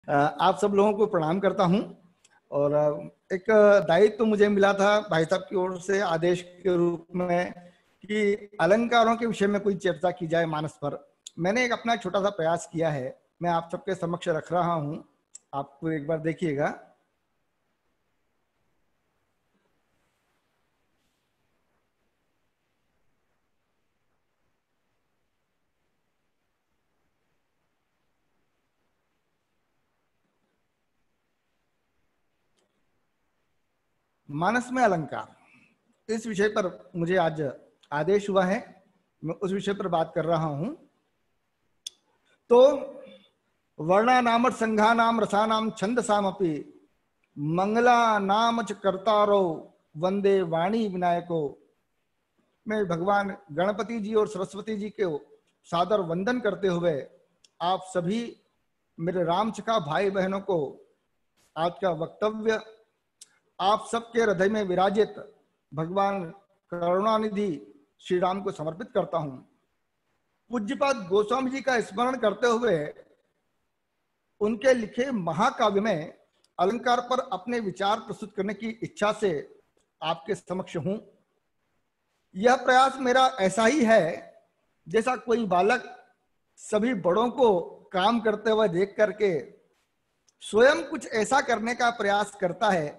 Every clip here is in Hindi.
आप सब लोगों को प्रणाम करता हूं। और एक दायित्व तो मुझे मिला था भाई साहब की ओर से आदेश के रूप में कि अलंकारों के विषय में कोई चर्चा की जाए मानस पर। मैंने एक अपना छोटा सा प्रयास किया है, मैं आप सबके समक्ष रख रहा हूं। आपको एक बार देखिएगा। मानस में अलंकार, इस विषय पर मुझे आज आदेश हुआ है, मैं उस विषय पर बात कर रहा हूं। तो वर्णा नाम संघा नाम रसा नाम छंद सामपि मंगला नाम च कर्तारो वंदे वाणी विनायको। मैं भगवान गणपति जी और सरस्वती जी के सादर वंदन करते हुए आप सभी मेरे रामचका भाई बहनों को आज का वक्तव्य आप सबके हृदय में विराजित भगवान करुणानिधि श्री राम को समर्पित करता हूं। पूज्यपाद गोस्वामी जी का स्मरण करते हुए उनके लिखे महाकाव्य में अलंकार पर अपने विचार प्रस्तुत करने की इच्छा से आपके समक्ष हूं। यह प्रयास मेरा ऐसा ही है जैसा कोई बालक सभी बड़ों को काम करते हुए देख करके स्वयं कुछ ऐसा करने का प्रयास करता है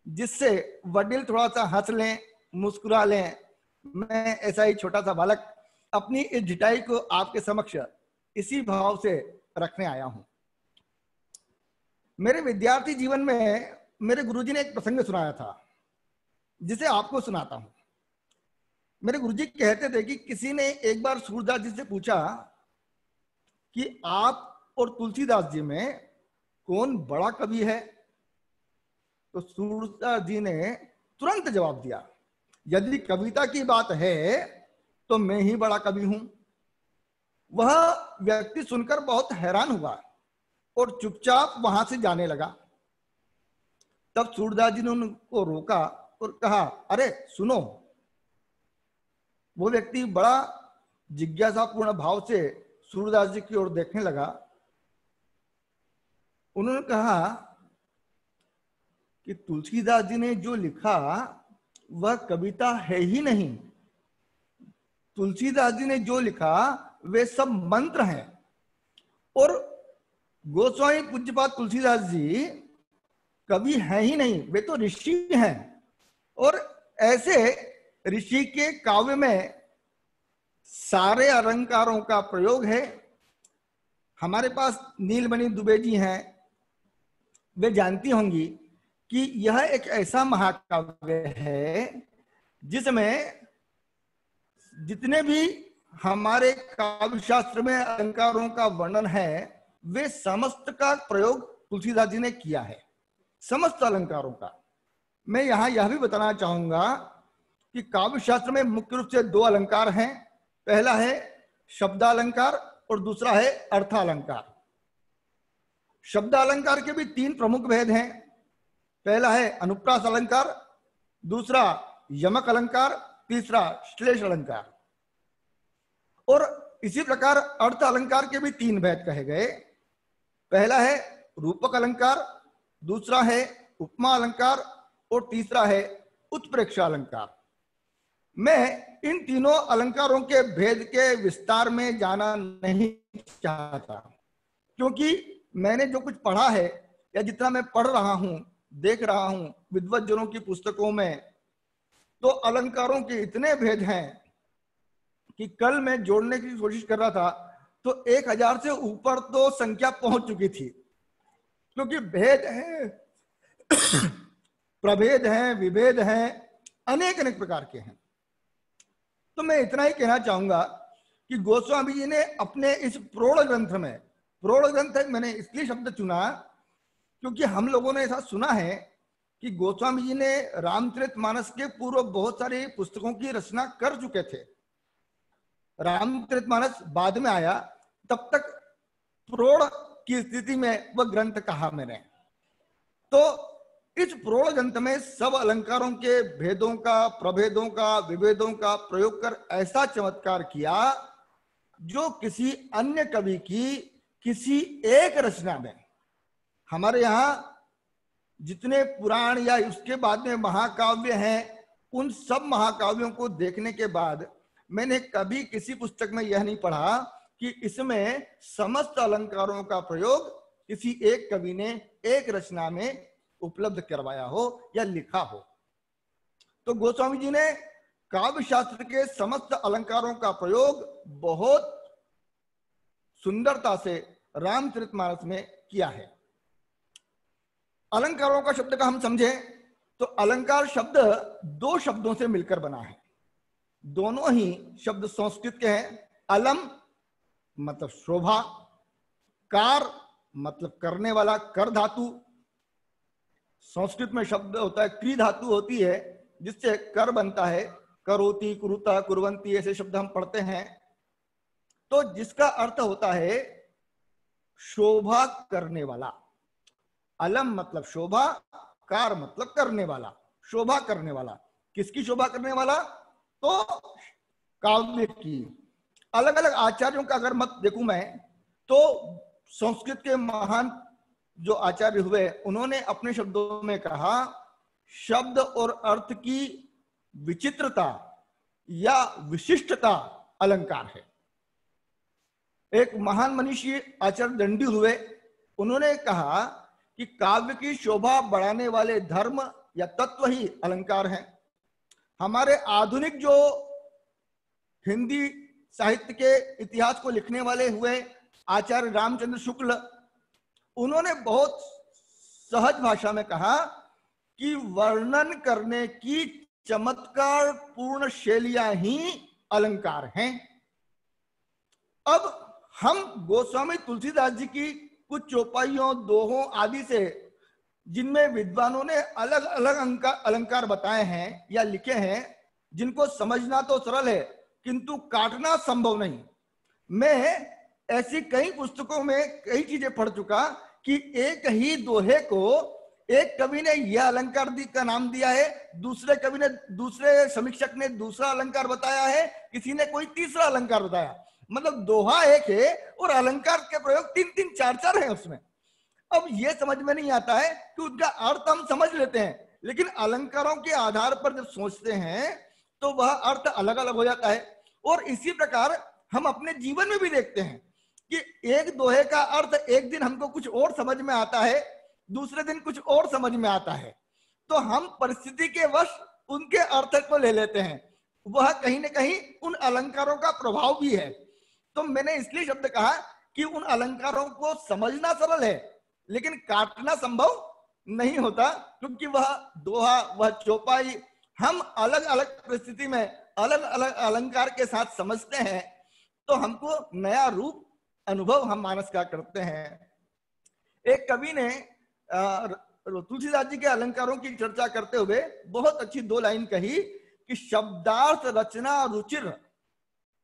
जिससे वडील थोड़ा सा हंस लें, मुस्कुरा लें। मैं ऐसा ही छोटा सा बालक अपनी इस ढिठाई को आपके समक्ष इसी भाव से रखने आया हूं। मेरे विद्यार्थी जीवन में मेरे गुरुजी ने एक प्रसंग सुनाया था जिसे आपको सुनाता हूं। मेरे गुरुजी कहते थे कि किसी ने एक बार सूरदास जी से पूछा कि आप और तुलसीदास जी में कौन बड़ा कवि है। तो सूरदास जी ने तुरंत जवाब दिया, यदि कविता की बात है तो मैं ही बड़ा कवि हूं। वह व्यक्ति सुनकर बहुत हैरान हुआ और चुपचाप वहां से जाने लगा। तब सूरदास जी ने उनको रोका और कहा, अरे सुनो। वो व्यक्ति बड़ा जिज्ञासापूर्ण भाव से सूरदास जी की ओर देखने लगा। उन्होंने कहा कि तुलसीदास जी ने जो लिखा वह कविता है ही नहीं। तुलसीदास जी ने जो लिखा वे सब मंत्र हैं। और गोस्वामी पूज्यपाद तुलसीदास जी कवि हैं ही नहीं, वे तो ऋषि हैं। और ऐसे ऋषि के काव्य में सारे अलंकारों का प्रयोग है। हमारे पास नीलमणि दुबे जी हैं, वे जानती होंगी कि यह एक ऐसा महाकाव्य है जिसमें जितने भी हमारे काव्य शास्त्र में अलंकारों का वर्णन है वे समस्त का प्रयोग तुलसीदास जी ने किया है, समस्त अलंकारों का। मैं यहां यह भी बताना चाहूंगा कि काव्य शास्त्र में मुख्य रूप से दो अलंकार हैं। पहला है शब्दालंकार और दूसरा है अर्थालंकार। शब्दालंकार के भी तीन प्रमुख भेद हैं। पहला है अनुप्रास अलंकार, दूसरा यमक अलंकार, तीसरा श्लेष अलंकार। और इसी प्रकार अर्थ अलंकार के भी तीन भेद कहे गए। पहला है रूपक अलंकार, दूसरा है उपमा अलंकार और तीसरा है उत्प्रेक्षा अलंकार। मैं इन तीनों अलंकारों के भेद के विस्तार में जाना नहीं चाहता, क्योंकि मैंने जो कुछ पढ़ा है या जितना मैं पढ़ रहा हूं, देख रहा हूं विद्वज्जनों की पुस्तकों में, तो अलंकारों के इतने भेद हैं कि कल मैं जोड़ने की कोशिश कर रहा था तो 1000 से ऊपर तो संख्या पहुंच चुकी थी। क्योंकि भेद हैं, प्रभेद हैं, विभेद हैं, अनेक अनेक प्रकार के हैं। तो मैं इतना ही कहना चाहूंगा कि गोस्वामी जी ने अपने इस प्रोढ़ ग्रंथ में, प्रोढ़ ग्रंथ मैंने इसलिए शब्द चुना क्योंकि हम लोगों ने ऐसा सुना है कि गोस्वामी जी ने रामचरितमानस के पूर्व बहुत सारी पुस्तकों की रचना कर चुके थे। रामचरितमानस बाद में आया, तब तक प्रोढ़ की स्थिति में वह ग्रंथ कहा मैंने। तो इस प्रोढ़ ग्रंथ में सब अलंकारों के भेदों का, प्रभेदों का, विभेदों का प्रयोग कर ऐसा चमत्कार किया जो किसी अन्य कवि की किसी एक रचना में हमारे यहाँ जितने पुराण या उसके बाद में महाकाव्य हैं, उन सब महाकाव्यों को देखने के बाद मैंने कभी किसी पुस्तक में यह नहीं पढ़ा कि इसमें समस्त अलंकारों का प्रयोग किसी एक कवि ने एक रचना में उपलब्ध करवाया हो या लिखा हो। तो गोस्वामी जी ने काव्य शास्त्र के समस्त अलंकारों का प्रयोग बहुत सुंदरता से रामचरितमानस में किया है। अलंकारों का शब्द का हम समझे तो अलंकार शब्द दो शब्दों से मिलकर बना है। दोनों ही शब्द संस्कृत के हैं। अलम मतलब शोभा, कार मतलब करने वाला, कर धातु। संस्कृत में शब्द होता है क्री धातु होती है जिससे कर बनता है, करोति, कुरुता, कुर्वंती, ऐसे शब्द हम पढ़ते हैं। तो जिसका अर्थ होता है शोभा करने वाला। अलम मतलब शोभा, कार मतलब करने वाला, शोभा करने वाला। किसकी शोभा करने वाला? तो काव्य की। अलग अलग आचार्यों का अगर मत देखूं मैं तो संस्कृत के महान जो आचार्य हुए उन्होंने अपने शब्दों में कहा शब्द और अर्थ की विचित्रता या विशिष्टता अलंकार है। एक महान मनीषी आचार्य दंडी हुए, उन्होंने कहा कि काव्य की शोभा बढ़ाने वाले धर्म या तत्व ही अलंकार हैं। हमारे आधुनिक जो हिंदी साहित्य के इतिहास को लिखने वाले हुए आचार्य रामचंद्र शुक्ल, उन्होंने बहुत सहज भाषा में कहा कि वर्णन करने की चमत्कार पूर्ण शैलियां ही अलंकार हैं। अब हम गोस्वामी तुलसीदास जी की कुछ चौपाइयों, दोहों आदि से जिनमें विद्वानों ने अलग अलग अलंकार बताए हैं या लिखे हैं, जिनको समझना तो सरल है किंतु काटना संभव नहीं। मैं ऐसी कई पुस्तकों में कई चीजें पढ़ चुका कि एक ही दोहे को एक कवि ने यह अलंकार का नाम दिया है, दूसरे कवि ने, दूसरे समीक्षक ने दूसरा अलंकार बताया है, किसी ने कोई तीसरा अलंकार बताया। मतलब दोहा एक है और अलंकार के प्रयोग तीन तीन चार चार हैं उसमें। अब यह समझ में नहीं आता है कि उसका अर्थ हम समझ लेते हैं, लेकिन अलंकारों के आधार पर जब सोचते हैं तो वह अर्थ अलग अलग हो जाता है। और इसी प्रकार हम अपने जीवन में भी देखते हैं कि एक दोहे का अर्थ एक दिन हमको कुछ और समझ में आता है, दूसरे दिन कुछ और समझ में आता है। तो हम परिस्थिति के वश उनके अर्थ को ले लेते हैं, वह कहीं ना कहीं उन अलंकारों का प्रभाव भी है। तो मैंने इसलिए शब्द कहा कि उन अलंकारों को समझना सरल है लेकिन काटना संभव नहीं होता, क्योंकि वह दोहा, वह चौपाई हम अलग अलग परिस्थिति में अलग अलग अलंकार के साथ समझते हैं तो हमको नया रूप अनुभव हम मानस का करते हैं। एक कवि ने तुलसीदास जी के अलंकारों की चर्चा करते हुए बहुत अच्छी दो लाइन कही कि शब्दार्थ रचना रुचिर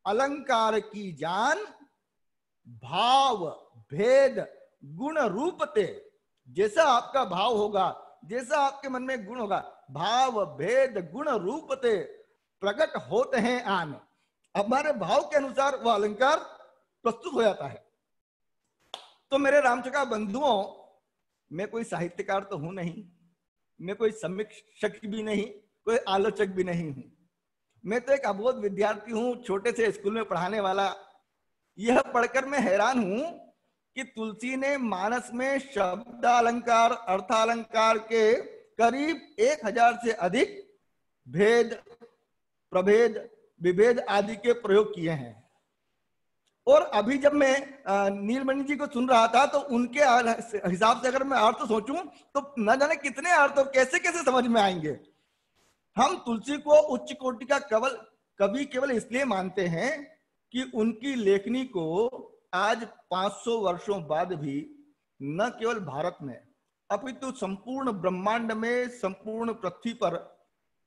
अलंकार की जान, भाव भेद गुण रूपते। जैसा आपका भाव होगा, जैसा आपके मन में गुण होगा, भाव भेद गुण रूपते प्रकट होते हैं आन। हमारे भाव के अनुसार वह अलंकार प्रस्तुत हो जाता है। तो मेरे रामचका बंधुओं, मैं कोई साहित्यकार तो हूं नहीं, मैं कोई समीक्षक भी नहीं, कोई आलोचक भी नहीं हूं। मैं तो एक अबोध विद्यार्थी हूं, छोटे से स्कूल में पढ़ाने वाला। यह पढ़कर मैं हैरान हूं कि तुलसी ने मानस में शब्द अलंकार, अर्थालंकार के करीब 1000 से अधिक भेद, प्रभेद, विभेद आदि के प्रयोग किए हैं। और अभी जब मैं नीलमणि जी को सुन रहा था तो उनके हिसाब से अगर मैं अर्थ सोचूं तो न जाने कितने अर्थ और कैसे कैसे समझ में आएंगे। हम तुलसी को उच्च कोटि का कवि केवल इसलिए मानते हैं कि उनकी लेखनी को आज 500 वर्षों बाद भी न केवल भारत में अपितु संपूर्ण ब्रह्मांड में, संपूर्ण पृथ्वी पर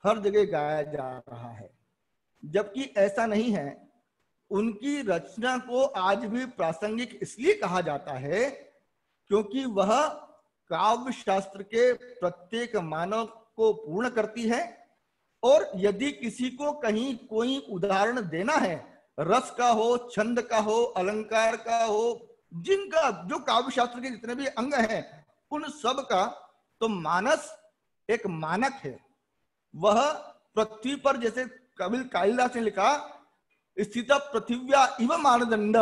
हर जगह गाया जा रहा है। जबकि ऐसा नहीं है। उनकी रचना को आज भी प्रासंगिक इसलिए कहा जाता है क्योंकि वह काव्य शास्त्र के प्रत्येक मानव को पूर्ण करती है। और यदि किसी को कहीं कोई उदाहरण देना है, रस का हो, छंद का हो, अलंकार का हो, जिनका जो काव्य शास्त्र के जितने भी अंग हैं उन सब का तो मानस एक मानक है। वह पृथ्वी पर, जैसे कबीर कालिदास ने लिखा, स्थित पृथिव्या इव मानदंड,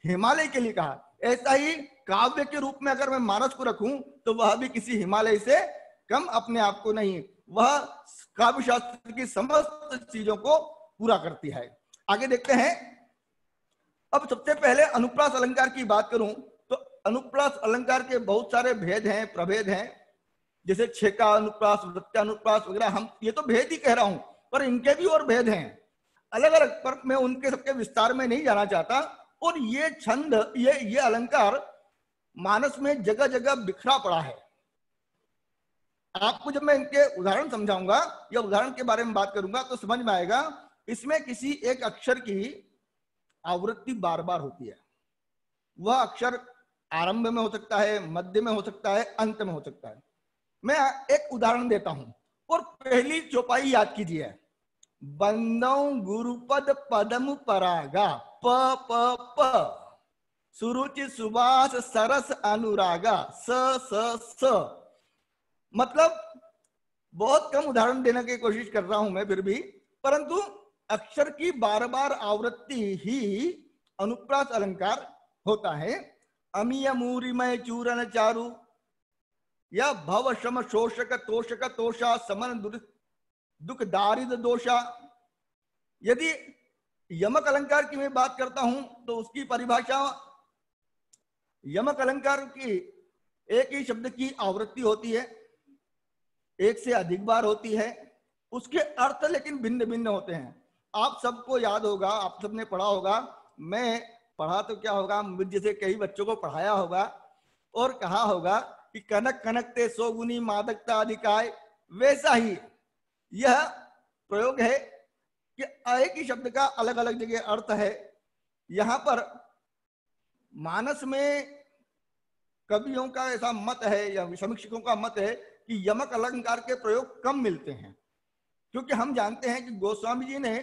हिमालय के लिए कहा, ऐसा ही काव्य के रूप में अगर मैं मानस को रखूं तो वह भी किसी हिमालय से कम अपने आप को नहीं, वह काव्य शास्त्र की समस्त चीजों को पूरा करती है। आगे देखते हैं। अब सबसे पहले अनुप्रास अलंकार की बात करूं तो अनुप्रास अलंकार के बहुत सारे भेद हैं, प्रभेद हैं, जैसे छेका अनुप्रास, वृत्यानुप्रास वगैरह। हम ये तो भेद ही कह रहा हूं, पर इनके भी और भेद हैं अलग अलग, पर मैं उनके सबके विस्तार में नहीं जाना चाहता। और ये छंद, ये अलंकार मानस में जगह जगह बिखरा पड़ा है। आपको जब मैं इनके उदाहरण समझाऊंगा या उदाहरण के बारे में बात करूंगा तो समझ में आएगा। इसमें किसी एक अक्षर की आवृत्ति बार बार होती है। वह अक्षर आरंभ में हो सकता है, मध्य में हो सकता है, अंत में हो सकता है। मैं एक उदाहरण देता हूं और पहली चौपाई याद कीजिए। बंदौ गुरुपद पदम परागा, प प प, सुरुचि सुबास सरस अनुरागा, स स स। मतलब बहुत कम उदाहरण देने की कोशिश कर रहा हूं मैं फिर भी, परंतु अक्षर की बार बार आवृत्ति ही अनुप्रास अलंकार होता है। अमीय मूरिमय चूरन चारु, या भव श्रम शोषक तोषक तोषा, समन दुख दारिद दोषा। यदि यमक अलंकार की मैं बात करता हूं तो उसकी परिभाषा, यमक अलंकार की एक ही शब्द की आवृत्ति होती है, एक से अधिक बार होती है, उसके अर्थ लेकिन भिन्न भिन्न होते हैं। आप सबको याद होगा, आप सबने पढ़ा होगा, मैं पढ़ा तो क्या होगा, मुझ जैसे कई बच्चों को पढ़ाया होगा और कहा होगा कि कनक कनक ते सोगुनी मादकता अधिकाय। वैसा ही यह प्रयोग है कि एक ही शब्द का अलग अलग जगह अर्थ है। यहां पर मानस में कवियों का ऐसा मत है या समीक्षकों का मत है कि यमक अलंकार के प्रयोग कम मिलते हैं, क्योंकि हम जानते हैं कि गोस्वामी जी ने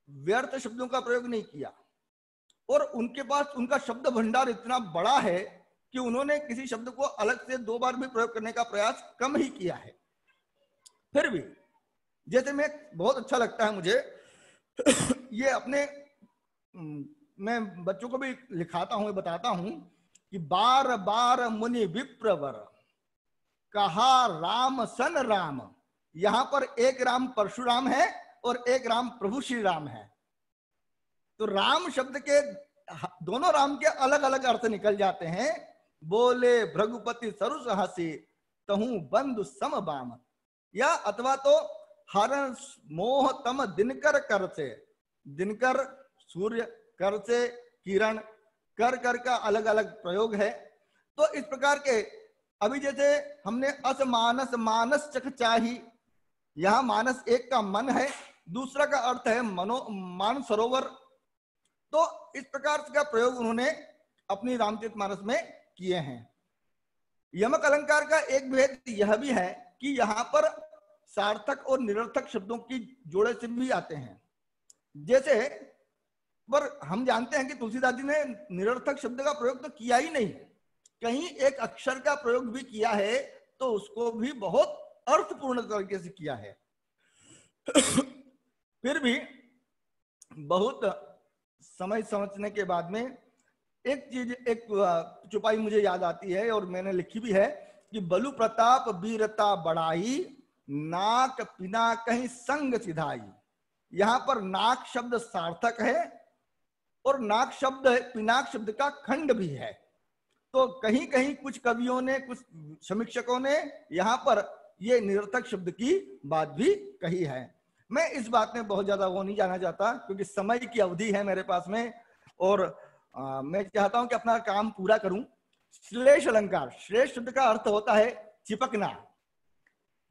व्यर्थ शब्दों का प्रयोग नहीं किया और उनके पास उनका शब्द भंडार इतना बड़ा है कि उन्होंने किसी शब्द को अलग से दो बार भी प्रयोग करने का प्रयास कम ही किया है। फिर भी जैसे बहुत अच्छा लगता है मुझे ये अपने, मैं बच्चों को भी लिखाता हूं, बताता हूं कि बार बार मुनि विप्रवर कहा राम सन राम। यहां पर एक राम परशुराम है और एक राम प्रभु श्री राम है। तो राम शब्द के दोनों राम के अलग अलग अर्थ निकल जाते हैं। बोले भृगुपति सरुस हसी, तहु बंधु सम बाम, या अथवा तो हरण मोह तम दिनकर कर से, दिनकर सूर्य, कर से किरण, कर कर का अलग अलग प्रयोग है। तो इस प्रकार के, अभी जैसे हमने अस मानस मानस चख चाही, यहां मानस एक का मन है, दूसरा का अर्थ है मान सरोवर। तो इस प्रकार का प्रयोग उन्होंने अपनी रामचरितमानस में किए हैं। यमक अलंकार का एक भेद यह भी है कि यहां पर सार्थक और निरर्थक शब्दों की जोड़े से भी आते हैं। जैसे पर हम जानते हैं कि तुलसीदास जी ने निरर्थक शब्द का प्रयोग तो किया ही नहीं, कहीं एक अक्षर का प्रयोग भी किया है तो उसको भी बहुत अर्थपूर्ण तरीके से किया है। फिर भी बहुत समझ समझने के बाद में एक चीज, एक चुपाई मुझे याद आती है और मैंने लिखी भी है कि बलु प्रताप वीरता बढ़ाई, नाक पिना कहीं संग सिधाई। यहां पर नाक शब्द सार्थक है और नाक शब्द पिनाक शब्द का खंड भी है। तो कहीं कहीं कुछ कवियों ने, कुछ समीक्षकों ने यहाँ पर ये निरर्थक शब्द की बात भी कही है। मैं इस बात में बहुत ज्यादा वो नहीं जाना चाहता क्योंकि समय की अवधि है मेरे पास में और मैं चाहता हूं कि अपना काम पूरा करूं। श्लेष अलंकार, श्लेष शब्द का अर्थ होता है चिपकना।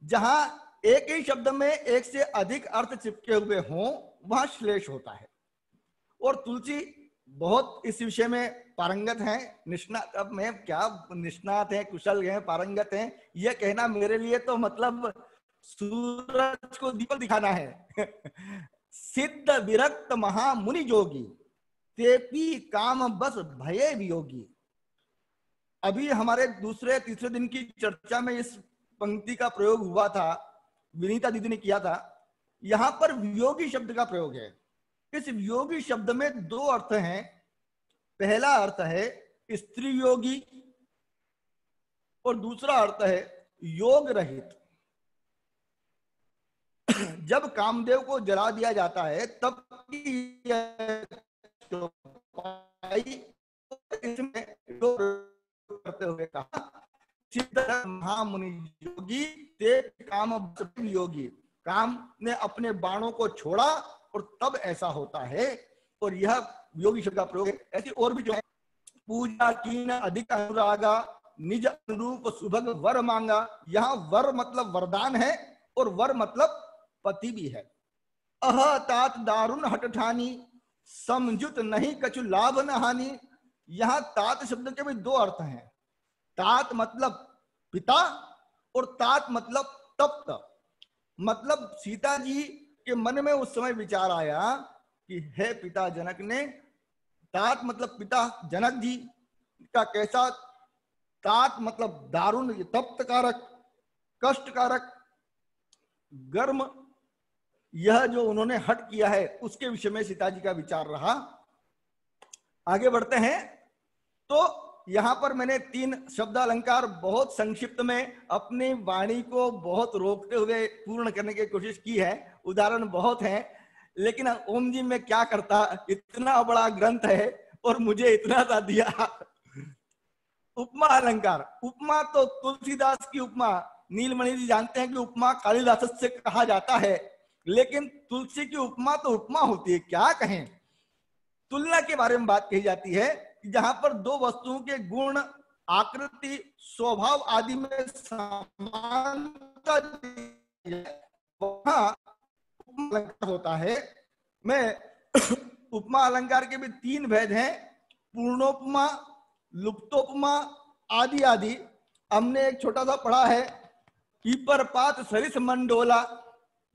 जहां एक ही शब्द में एक से अधिक अर्थ चिपके हुए हों वहां श्लेष होता है। और तुलसी बहुत इस विषय में पारंगत हैं, निष्णात। अब मैं क्या निष्णात हैं, कुशल हैं, पारंगत हैं, यह कहना मेरे लिए तो मतलब सूरज को दीपक दिखाना है। सिद्ध विरक्त महामुनि जोगी, तेपी काम बस भये वियोगी। अभी हमारे दूसरे तीसरे दिन की चर्चा में इस पंक्ति का प्रयोग हुआ था, विनीता दीदी ने किया था। यहां पर वियोगी शब्द का प्रयोग है। इस वियोगी शब्द में दो अर्थ हैं। पहला अर्थ है स्त्री योगी और दूसरा अर्थ है योग रहित। जब कामदेव को जला दिया जाता है तब इसमें करते हुए कहा, महामुनि योगी ते काम योगी, काम ने अपने बाणों को छोड़ा और तब ऐसा होता है। और यह योगी शब्द का प्रयोग है। ऐसी और भी जो है, पूजा कीन अधिक अनुरागा, निज अनुरूप सुभग वर मांगा। यहाँ वर मतलब वरदान है और वर मतलब पति भी है। अह तात दारुण हट ठानी, समझुत नहीं कछु लाभ न हानि। यहाँ तात शब्द के भी दो अर्थ हैं। तात मतलब पिता और तात मतलब तप्त। मतलब सीता जी के मन में उस समय विचार आया कि हे पिता जनक ने, तात मतलब पिता जनक जी का कैसा, तात मतलब दारुण, तप्त कारक, कष्ट कारक, गर्म, यह जो उन्होंने हट किया है उसके विषय में सीता जी का विचार रहा। आगे बढ़ते हैं। तो यहां पर मैंने 3 शब्द अलंकार बहुत संक्षिप्त में अपनी वाणी को बहुत रोकते हुए पूर्ण करने की कोशिश की है। उदाहरण बहुत हैं, लेकिन ओम जी में क्या करता, इतना बड़ा ग्रंथ है और मुझे इतना सा दिया। उपमा अलंकार, उपमा तो तुलसीदास की उपमा, नीलमणि जी जानते हैं कि उपमा कालिदास से कहा जाता है, लेकिन तुलसी की उपमा तो उपमा होती है, क्या कहें। तुलना के बारे में बात कही जाती है, जहां पर दो वस्तुओं के गुण, आकृति, स्वभाव आदि में समानता वहां उपमा अलंकार होता है। मैं उपमा अलंकार के भी 3 भेद हैं, पूर्णोपमा, लुप्तोपमा आदि आदि। हमने एक छोटा सा पढ़ा है, पीपर पात सरिस मंडोला।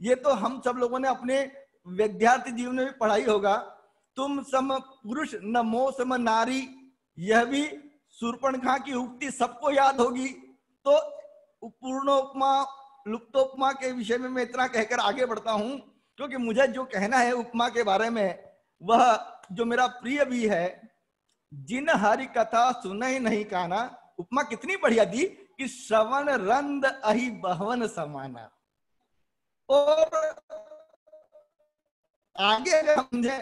ये तो हम सब लोगों ने अपने विद्यार्थी जीवन में भी पढ़ाई होगा। तुम सम पुरुष न मो सम नारी, यह भी शूर्पणखा की उक्ति सबको याद होगी। तो पूर्णोपमा लुप्तोपमा के विषय में मैं इतना कहकर आगे बढ़ता हूं, क्योंकि मुझे जो कहना है उपमा के बारे में, वह जो मेरा प्रिय भी है, जिन हरि कथा सुनहि नहीं काना। उपमा कितनी बढ़िया दी कि श्रवण रंद अहि बहवन समाना। और आगे अगर समझे,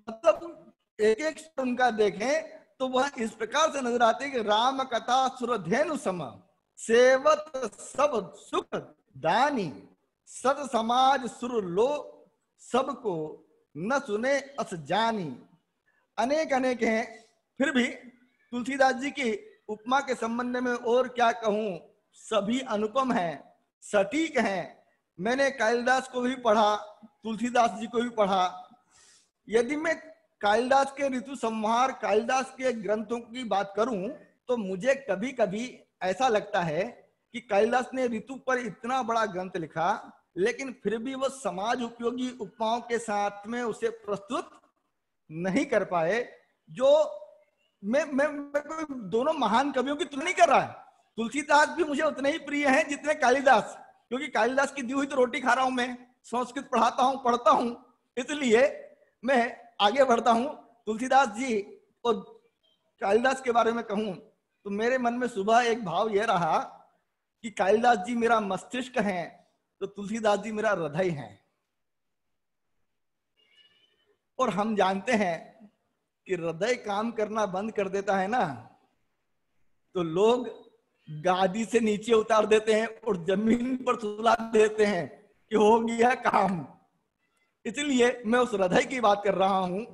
मतलब एक एक उनका देखें तो वह इस प्रकार से नजर आते कि राम कथा सुरधेनु सम, सेवत सब सुख दानी, सत समाज सुर लो, सबको न सुने अस जानी। अनेक अनेक हैं। फिर भी तुलसीदास जी की उपमा के संबंध में और क्या कहूं, सभी अनुपम हैं, सटीक हैं। मैंने कालिदास को भी पढ़ा, तुलसीदास जी को भी पढ़ा। यदि मैं कालिदास के ऋतु संहार, कालिदास के ग्रंथों की बात करूं, तो मुझे कभी कभी ऐसा लगता है कि कालिदास ने ऋतु पर इतना बड़ा ग्रंथ लिखा, लेकिन फिर भी वह समाज उपयोगी उपमाओं के साथ में उसे प्रस्तुत नहीं कर पाए। जो मैं कोई दोनों महान कवियों की तुलना नहीं कर रहा है। तुलसीदास भी मुझे उतने ही प्रिय हैं जितने कालिदास, क्योंकि कालिदास की दी हुई तो रोटी खा रहा हूं मैं, संस्कृत पढ़ता हूं, इसलिए मैं आगे बढ़ता हूं। तुलसीदास जी और कालिदास के बारे में कहूं तो मेरे मन में सुबह एक भाव यह रहा कि कालिदास जी मेरा मस्तिष्क हैं तो तुलसीदास जी मेरा हृदय हैं। और हम जानते हैं कि हृदय काम करना बंद कर देता है ना, तो लोग गादी से नीचे उतार देते हैं और जमीन पर सुला देते हैं कि हो गया काम। इसलिए मैं उस हृदय की बात कर रहा हूं।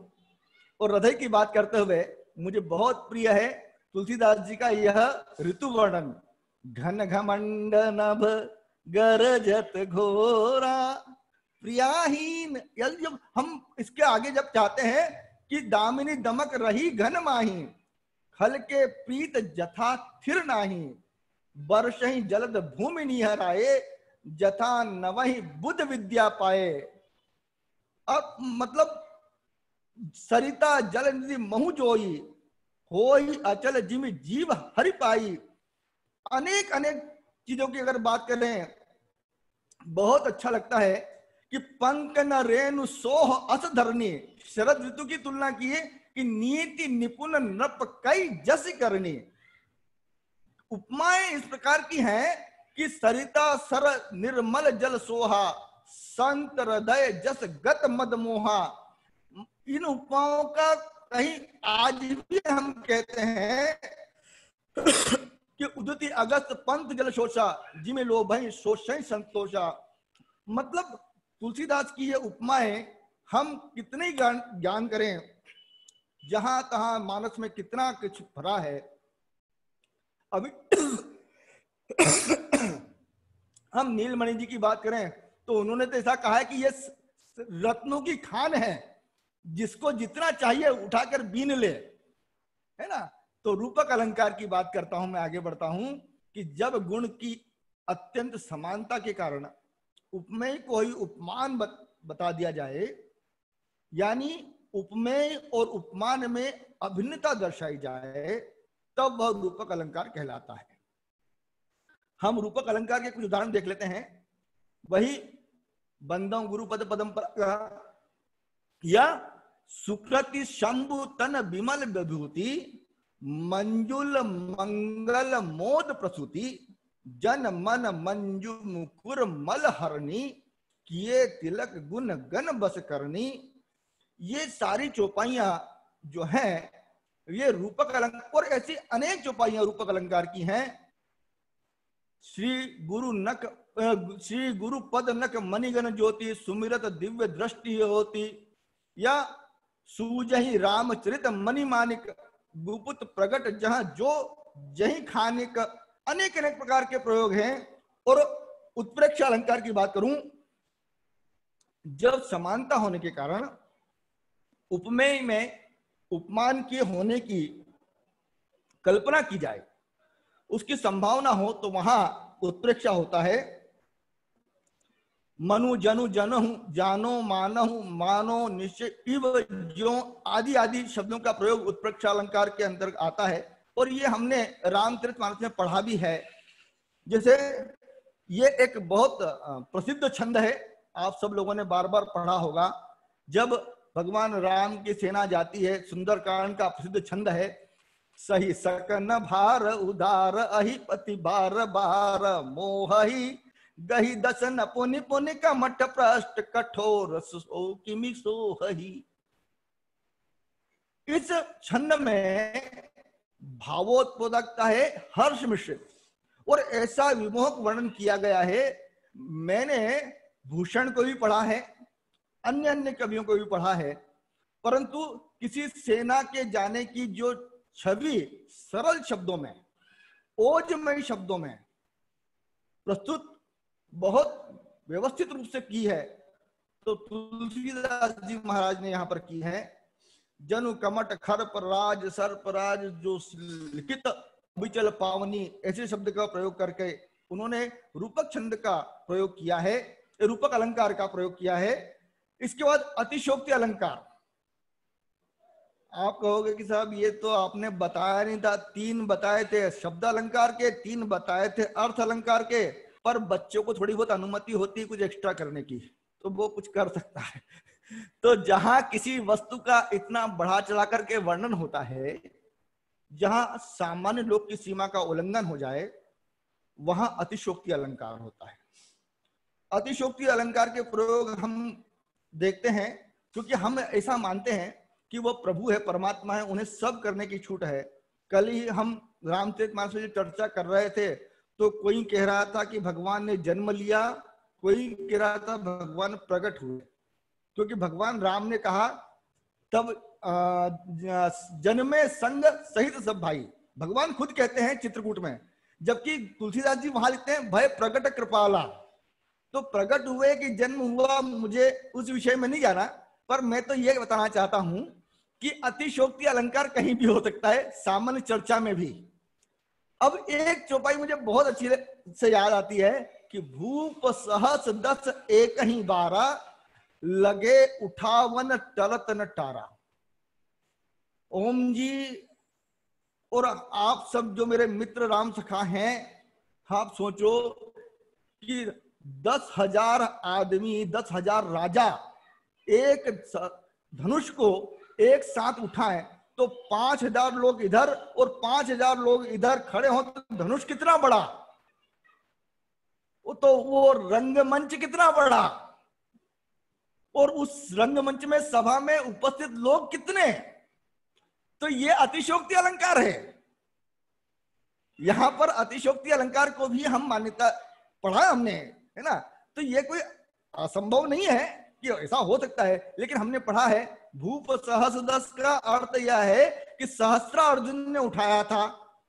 और हृदय की बात करते हुए मुझे बहुत प्रिय है तुलसीदास जी का यह ऋतु वर्णन। घन घमंड नभ गरजत घोरा, प्रियाहीन। जब हम इसके आगे जब चाहते हैं कि दामिनी दमक रही घन माही, खल के प्रीत जथा थिर नाही, बरसहि जलद भूमि निहराए, जथा नवहि बुद्ध विद्या पाए। अब मतलब सरिता जल निधि महु जोई, हो ही अचल जिम जीव हरि पाई। अनेक अनेक चीजों की अगर बात करें, बहुत अच्छा लगता है कि पंक न रेणु सोह अस धरनी, शरद ऋतु की तुलना की है कि नीति निपुण नृप कई जस करनी। उपमाएं इस प्रकार की हैं कि सरिता सर निर्मल जल सोहा, संत हृदय जस गत मद मोहा। इन उपमाओं का कहीं आज भी हम कहते हैं कि उदती अगस्त पंथ जल शोषा, जिमे लोभई शोषय संतोषा। मतलब तुलसीदास की ये उपमाएं हम कितने ज्ञान करें, जहां तहां मानस में कितना कुछ भरा है। अभी हम नीलमणि जी की बात करें तो उन्होंने तो ऐसा कहा है कि ये रत्नों की खान है, जिसको जितना चाहिए उठाकर बीन ले, है ना। तो रूपक अलंकार की बात करता हूं, मैं आगे बढ़ता हूं कि जब गुण की अत्यंत समानता के कारण उपमेय को ही उपमान बता दिया जाए, यानी उपमेय और उपमान में अभिन्नता दर्शाई जाए, तब वह रूपक अलंकार कहलाता है। हम रूपक अलंकार के कुछ उदाहरण देख लेते हैं। वही बंदों गुरुपद पदम पर, या सुकृति शंभु तन विमल विभूति, मंजुल मंगल मोद प्रसूति, जन मन मंजू मुकुर मल हरणी, किए तिलक गुण गण बस करनी। ये सारी चौपाइयां जो हैं ये रूपक अलंकार, और ऐसी अनेक चौपाइयां रूपक अलंकार की हैं। श्री गुरु पद नक मणिगण ज्योति, सुमिरत दिव्य दृष्टि होती, या सूजहि रामचरित मणि मानिक, गुपुत प्रगट जहां जो जही खानिक। अनेक अनेक प्रकार के प्रयोग हैं। और उत्प्रेक्ष अलंकार की बात करूं, जब समानता होने के कारण उपमेय में उपमान के होने की कल्पना की जाए, उसकी संभावना हो, तो वहां उत्प्रेक्षा होता है। मनु जनु जनहु जानो मानहु मानो निश्चय इव ज्यों आदि आदि शब्दों का प्रयोग उत्प्रेक्षा अलंकार के अंतर्गत आता है। और ये हमने रामचरितमानस में पढ़ा भी है। जैसे ये एक बहुत प्रसिद्ध छंद है, आप सब लोगों ने बार बार पढ़ा होगा। जब भगवान राम की सेना जाती है, सुंदरकांड का प्रसिद्ध छंद है, सही सकन भार उदार अहि पति बार बार मोहि, गही दसन पुनि पुनि का मठ प्रष्ट कठोर सो किमि सोहि। इस छंद में भावोत्पादकता है, हर्ष मिश्रित, और ऐसा विमोहक वर्णन किया गया है। मैंने भूषण को भी पढ़ा है, अन्य अन्य कवियों को भी पढ़ा है, परंतु किसी सेना के जाने की जो छवि सरल शब्दों में, ओजमय शब्दों में प्रस्तुत बहुत व्यवस्थित रूप से की है, तो तुलसीदास जी महाराज ने यहां पर की है। जनु कमट खर पर राज सर पर राज, जो लिखित विचल पावनी, ऐसे शब्द का प्रयोग करके उन्होंने रूपक छंद का प्रयोग किया है, रूपक अलंकार का प्रयोग किया है। इसके बाद अतिशोक्ति अलंकार। आप कहोगे कि साहब ये तो आपने बताया नहीं था, 3 बताए थे शब्द अलंकार के, 3 बताए थे अर्थ अलंकार के, पर बच्चों को थोड़ी बहुत अनुमति होती है कुछ एक्स्ट्रा करने की, तो वो कुछ कर सकता है। तो जहां किसी वस्तु का इतना बढ़ा चढ़ा करके वर्णन होता है, जहां सामान्य लोग की सीमा का उल्लंघन हो जाए, वहां अतिशोक्ति अलंकार होता है। अतिशोक्ति अलंकार के प्रयोग हम देखते हैं क्योंकि हम ऐसा मानते हैं कि वो प्रभु है, परमात्मा है, उन्हें सब करने की छूट है। कल ही हम रामचरितमानस में चर्चा कर रहे थे, तो कोई कह रहा था कि भगवान ने जन्म लिया, कोई कह रहा था भगवान प्रकट हुए, क्योंकि भगवान राम ने कहा तब जन्मे संग सहित सब भाई, भगवान खुद कहते हैं चित्रकूट में, जबकि तुलसीदास जी वहां लिखते हैं भय प्रकट कृपाला। तो प्रकट हुए कि जन्म हुआ, मुझे उस विषय में नहीं जाना, पर मैं तो ये बताना चाहता हूं कि अतिशोक्ति अलंकार कहीं भी हो सकता है, सामान्य चर्चा में भी। अब एक चौपाई मुझे बहुत अच्छी से याद आती है कि भूप सहस 10 एक ही 12, लगे उठावन टरत न टारा। ओम जी और आप सब जो मेरे मित्र राम सखा हैं, आप सोचो कि 10,000 आदमी, 10,000 राजा एक धनुष को एक साथ उठाएं तो 5,000 लोग इधर और 5,000 लोग इधर खड़े हो तो धनुष कितना बड़ा, तो वो रंगमंच कितना बड़ा, और उस रंगमंच में सभा में उपस्थित लोग कितने। तो ये अतिशयोक्ति अलंकार है। यहां पर अतिशयोक्ति अलंकार को भी हम मान्यता पढ़ा हमने, है ना। तो ये कोई असंभव नहीं है कि ऐसा हो सकता है, लेकिन हमने पढ़ा है भूप सहस 10 का अर्थ यह है कि सहस्त्र अर्जुन ने उठाया था,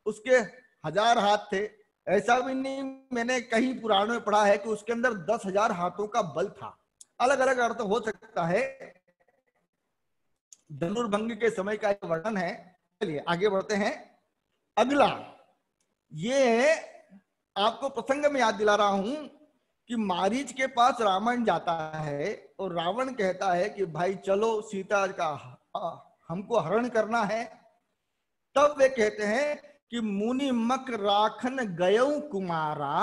उसके 1000 हाथ थे। ऐसा भी नहीं, मैंने कहीं पुराणों में पढ़ा है कि उसके अंदर 10,000 हाथों का बल था। अलग अलग अर्थ हो सकता है, धनुर्भंग के समय का वर्णन है। चलिए आगे बढ़ते हैं। अगला, ये आपको प्रसंग में याद दिला रहा हूं कि मारीच के पास रावण जाता है और रावण कहता है कि भाई चलो सीता का हमको हरण करना है। तब वे कहते हैं कि मुनि मक राखन गयऊ कुमारा।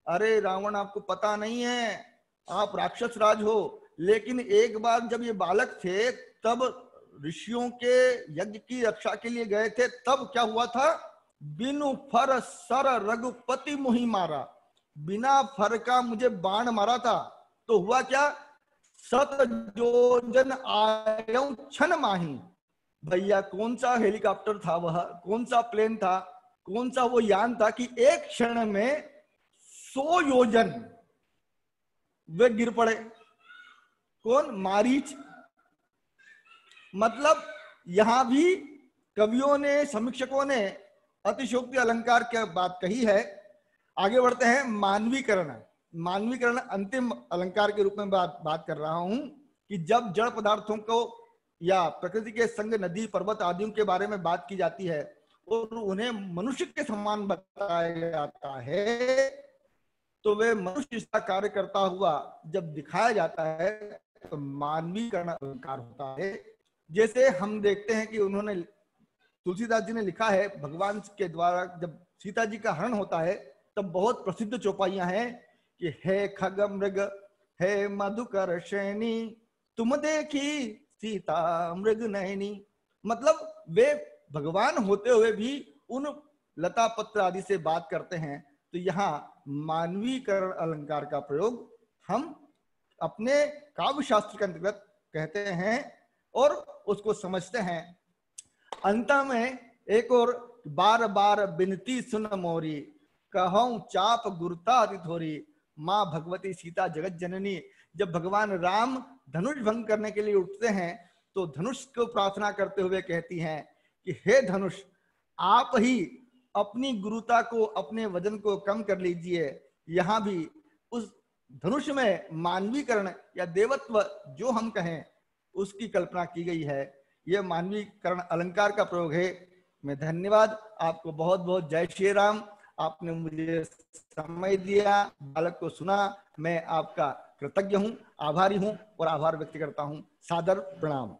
अरे रावण, आपको पता नहीं है, आप राक्षस राज हो, लेकिन एक बार जब ये बालक थे तब ऋषियों के यज्ञ की रक्षा के लिए गए थे, तब क्या हुआ था, बिनु फर सर रघुपति मुहि मारा। बिना फर का मुझे बाण मारा था, तो हुआ क्या, सत जोजन आयौ छन माही। भैया कौन सा हेलीकॉप्टर था वह, कौन सा प्लेन था, कौन सा वो यान था कि एक क्षण में 100 योजन वे गिर पड़े। कौन, मारीच। मतलब यहां भी कवियों ने, समीक्षकों ने अतिशयोक्ति अलंकार की बात कही है। आगे बढ़ते हैं। मानवीकरण। मानवीकरण अंतिम अलंकार के रूप में बात कर रहा हूं कि जब जड़ पदार्थों को या प्रकृति के संग नदी पर्वत आदियों के बारे में बात की जाती है और उन्हें मनुष्य के समान बताया जाता है, तो वे मनुष्य का कार्य करता हुआ जब दिखाया जाता है तो मानवीकरण अलंकार होता है। जैसे हम देखते हैं कि उन्होंने, तुलसीदास जी ने लिखा है, भगवान के द्वारा जब सीता जी का हरण होता है तब बहुत प्रसिद्ध चौपाइयां हैं कि हे खग मृग हे मधुकर श्रेणी, तुम देखी सीता मृग नयनी। मतलब वे भगवान होते हुए भी उन लता पत्र आदि से बात करते हैं। तो यहाँ मानवीकरण अलंकार का प्रयोग हम अपने काव्य शास्त्र के अंतर्गत कहते हैं और उसको समझते हैं। अंत में एक और, बार बार बिनती सुन मोरी, कहूं चाप गुरुता अति थोरी, माँ भगवती सीता जगत जननी। जब भगवान राम धनुष भंग करने के लिए उठते हैं तो धनुष को प्रार्थना करते हुए कहती हैं कि हे धनुष, आप ही अपनी गुरुता को, अपने वजन को कम कर लीजिए। यहाँ भी उस धनुष में मानवीकरण या देवत्व जो हम कहें उसकी कल्पना की गई है। यह मानवीकरण अलंकार का प्रयोग है। मैं धन्यवाद आपको, बहुत बहुत जय श्री राम। आपने मुझे समय दिया, बालक को सुना, मैं आपका कृतज्ञ हूं, आभारी हूं और आभार व्यक्त करता हूं। सादर प्रणाम।